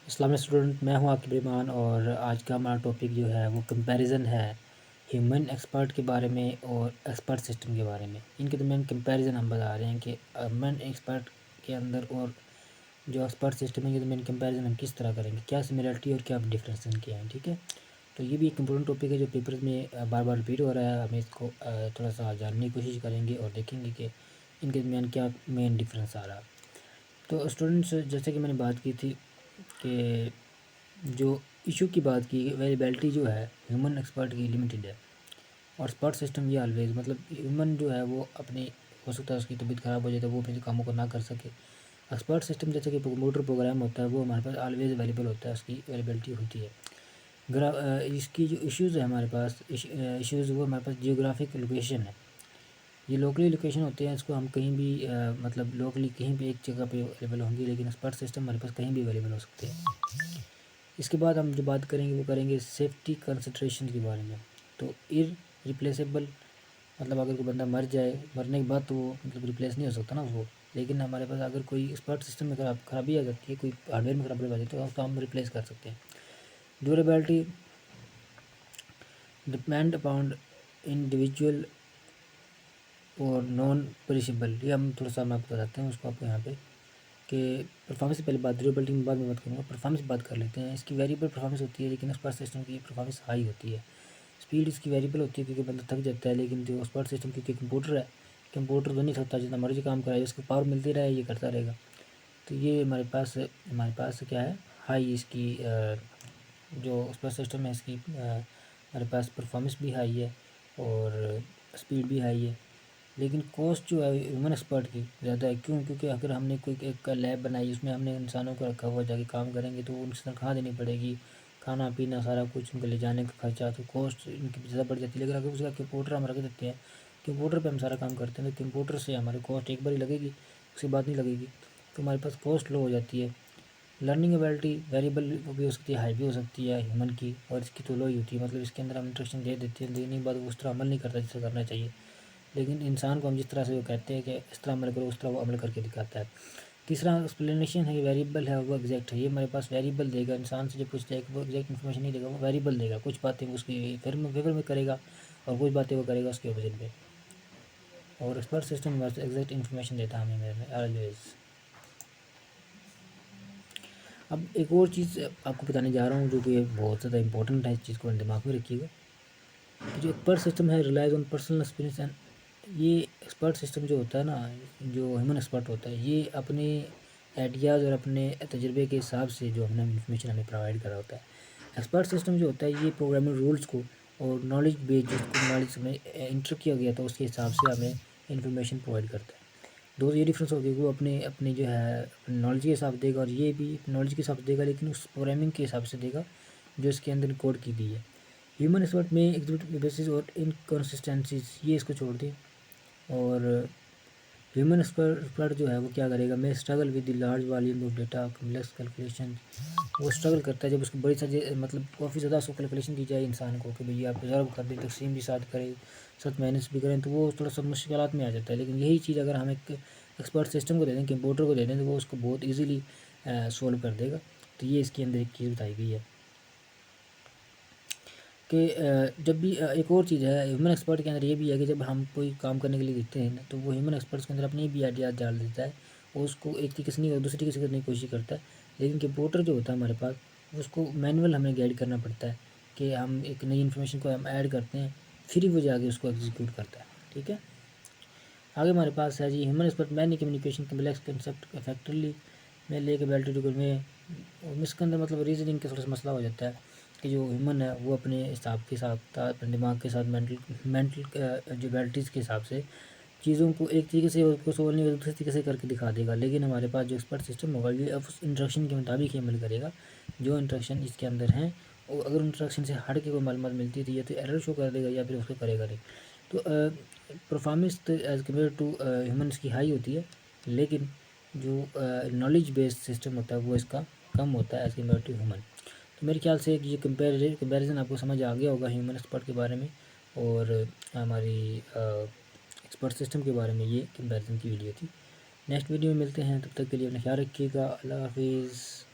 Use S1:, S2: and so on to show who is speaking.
S1: Islamic student मैं हूँ आकिब रहमान और आज का हमारा टॉपिक जो है वो कंपैरिजन है ह्यूमन एक्सपर्ट के बारे में और एक्सपर्ट सिस्टम के बारे में। इनके दरमियान कंपैरिजन हम बता रहे हैं कि ह्यूमन एक्सपर्ट के अंदर और जो एक्सपर्ट सिस्टम है इनके दरमियान कंपैरिजन हम किस तरह करेंगे, क्या सिमिलरिटी और क्या डिफरेंस इनके हैं। ठीक है, तो ये भी एक इम्पोर्टेंट टॉपिक है जो पेपर्स में बार बार रिपीट हो रहा है। हमें इसको थोड़ा सा जानने की कोशिश करेंगे और देखेंगे कि इनके दरमियान क्या मेन डिफरेंस आ रहा है। तो स्टूडेंट्स, जैसे कि मैंने बात की थी कि जो इशू की बात की, वेरिएबिलिटी जो है ह्यूमन एक्सपर्ट की लिमिटेड है और एक्सपर्ट सिस्टम ये ऑलवेज मतलब ह्यूमन जो है वो अपनी हो सकता है उसकी तबीयत ख़राब हो जाए तो वो अपने कामों को ना कर सके। एक्सपर्ट सिस्टम जैसे कि कंप्यूटर प्रोग्राम होता है वो हमारे पास ऑलवेज अवेलेबल होता है, उसकी वेरिएबिलिटी होती है। इसकी जो इश्यूज़ है हमारे पास इश्यूज़ वो हमारे पास जियोग्राफिक लोकेशन है। ये लोकली लोकेशन होते हैं, इसको हम कहीं भी मतलब लोकली कहीं भी एक जगह पे अवेलेबल होंगी, लेकिन एक्सपर्ट सिस्टम हमारे पास कहीं भी अवेलेबल हो सकते हैं। इसके बाद हम जो बात करेंगे वो करेंगे सेफ्टी कंसिड्रेशन के बारे में। तो इररिप्लेसेबल मतलब अगर कोई बंदा मर जाए, मरने के बाद तो वो मतलब रिप्लेस नहीं हो सकता ना उसको, लेकिन हमारे पास अगर कोई एक्सपर्ट सिस्टम में खराबी आ जाती है, कोई हार्डवेयर में खराबी आ जाती है तो उसको हम रिप्लेस कर सकते हैं। ड्यूरेबिलिटी डिपेंड अपॉन इंडिविजुअल और नॉन पेरिशेबल, ये हम थोड़ा सा मैं आपको बताते हैं उसको आपको यहाँ पे कि परफॉर्मेंस से पहले बात, ड्यूरेबिलिटी की बाद में बात करूँगा, परफॉर्मेंस की बात कर लेते हैं। इसकी वेरिएबल परफॉर्मेंस होती है लेकिन एक्सपर्ट सिस्टम की परफॉर्मेंस हाई होती है। स्पीड इसकी वेरिएबल होती है क्योंकि बंदा थक जाता है, लेकिन जो एक्सपर्ट सिस्टम क्योंकि कंप्यूटर है, कंप्यूटर तो नहीं थकता, जितना मर्जी काम कराए उसको पावर मिलती रहे ये करता रहेगा। तो ये हमारे पास क्या है, हाई इसकी जो एक्सपर्ट सिस्टम है इसकी हमारे पास परफॉर्मेंस भी हाई है और स्पीड भी हाई है। लेकिन कॉस्ट जो है ह्यूमन एक्सपर्ट की ज़्यादा है। क्यों? क्योंकि अगर हमने कोई एक लैब बनाई उसमें हमने इंसानों को रखा हुआ, जाके काम करेंगे तो उनकी तनख्वाह देनी पड़ेगी, खाना पीना सारा कुछ, उनको ले जाने का खर्चा, तो कॉस्ट इनकी ज़्यादा बढ़ जाती है। लेकिन अगर उसका कंप्यूटर हम रख देते हैं, कंप्यूटर पे हम सारा काम करते हैं तो कंप्यूटर से हमारी कॉस्ट एक बार ही लगेगी, उसके बाद नहीं लगेगी, तो हमारे पास कॉस्ट लो हो जाती है। लर्निंग एबिलिटी वेरिएबल भी हो सकती है, हाई भी हो सकती है ह्यूमन की, और इसकी तो लो ही होती है। मतलब इसके अंदर हम इंस्ट्रक्शन दे देते हैं, देने के बाद वो उस तरह अमल नहीं करता जिससे करना चाहिए, लेकिन इंसान को हम जिस तरह से वो कहते हैं कि इस तरह अमल करो, उस तरह वो अमल करके दिखाता है। तीसरा एक्सप्लेनेशन है, वेरिएबल है वो एग्जैक्ट है। ये हमारे पास वेरिएबल देगा, इंसान से जो पूछता है वो एग्जैक्ट इन्फॉर्मेशन नहीं देगा, वो वेरिएबल देगा। कुछ बातें उसकी फेवर में करेगा और कुछ बातें वो करेगा उसके ओपोजिट में। और एक्सपर्ट सिस्टम हमारे एग्जैक्ट इन्फॉर्मेशन देता है हमें ऑलवेज। अब एक और चीज़ आपको बताने जा रहा हूँ जो कि बहुत ज़्यादा इंपॉर्टेंट है, इस चीज़ को दिमाग में रखिएगा। जो एक्सपर्ट सिस्टम है relies on personal experience and, ये एक्सपर्ट सिस्टम जो होता है ना, जो ह्यूमन एक्सपर्ट होता है, ये अपने आइडियाज़ और अपने तजुर्बे के हिसाब से जो हमें इन्फॉर्मेशन हमें प्रोवाइड कर रहा होता है। एक्सपर्ट सिस्टम जो होता है ये प्रोग्रामिंग रूल्स को और नॉलेज बेस जिसको नॉलेज में इंटर किया गया था उसके हिसाब से हमें इन्फॉर्मेशन प्रोवाइड करता है। दो ये डिफरेंस हो गया, वो अपने अपने जो है नॉलेज के हिसाब से देगा और ये भी नॉलेज के हिसाब से देगा, लेकिन उस प्रोग्रामिंग के हिसाब से देगा जो इसके अंदर कोड की दी है। ह्यूमन एक्सपर्ट में एग्जीक्यूटिव बेसिस और इनकन्सिस्टेंसीज, ये इसको छोड़ दें। और ह्यूमन एक्सपर्ट जो है वो क्या करेगा, मैं struggle with the large volume of data complex calculation, वो स्ट्रगल करता है जब उसको बड़ी सारी मतलब काफ़ी ज़्यादा उसको कैलकुलेशन दी जाए इंसान को कि भैया आप रिजर्व कर दें, तकसीम भी साथ करें, साथ माइनस भी करें, तो वो थोड़ा सा मुश्किलात में आ जाता है। लेकिन यही चीज़ अगर हम एक एक्सपर्ट सिस्टम को दे दें, कंप्यूटर को दे दें, तो वो उसको बहुत ईजीली सोल्व कर देगा। तो ये इसके अंदर एक चीज़ बताई गई है कि जब भी एक और चीज़ है ह्यूमन एक्सपर्ट के अंदर ये भी है कि जब हम कोई काम करने के लिए देते हैं ना, तो वो ह्यूमन एक्सपर्ट्स के अंदर अपनी भी आइडियाज़ डाल देता है, और उसको एक तरीके से नहीं दूसरे तरीके से करने की कोशिश करता है। लेकिन कंप्यूटर जो होता है हमारे पास, उसको मैनुअल हमें गाइड करना पड़ता है कि हम एक नई इन्फॉर्मेशन को हम ऐड करते हैं, फिर ही वो जाके उसको एग्जीक्यूट करता है। ठीक है, आगे हमारे पास है जी human expert many communication complex concept effectively में लेके बैटरी में, इसके अंदर मतलब रीजनिंग का थोड़ा सा मसला हो जाता है कि जो ह्यूमन है वो अपने हिसाब के साथ अपने दिमाग के साथ मेंटल जो एबिलिटीज़ के हिसाब से चीज़ों को एक तरीके से उसको सोल्व नहीं दूसरे तरीके से करके दिखा देगा। लेकिन हमारे पास जो एक्सपर्ट सिस्टम होगा ये अब उस इंस्ट्रक्शन के मुताबिक ही अमल करेगा, जो इंस्ट्रक्शन इसके अंदर हैं। और अगर इंस्ट्रक्शन से हट के कोई मालूमात मिलती है तो या तो एरर शो कर देगा या फिर उसको करेगा नहीं। तो परफॉर्मेंस तो एज़ कम्पेयर टू ह्यूमन्स की हाई होती है, लेकिन जो नॉलेज बेस्ड सिस्टम होता है वो इसका कम होता है एज़ कम्पेयर टू ह्यूमन। तो मेरे ख्याल से ये कंपैरिजन आपको समझ आ गया होगा ह्यूमन एक्सपर्ट के बारे में और हमारी एक्सपर्ट सिस्टम के बारे में। ये कंपैरिजन की वीडियो थी। नेक्स्ट वीडियो में मिलते हैं, तब तक के लिए अपना ख्याल रखिएगा। अल्लाह हाफिज़।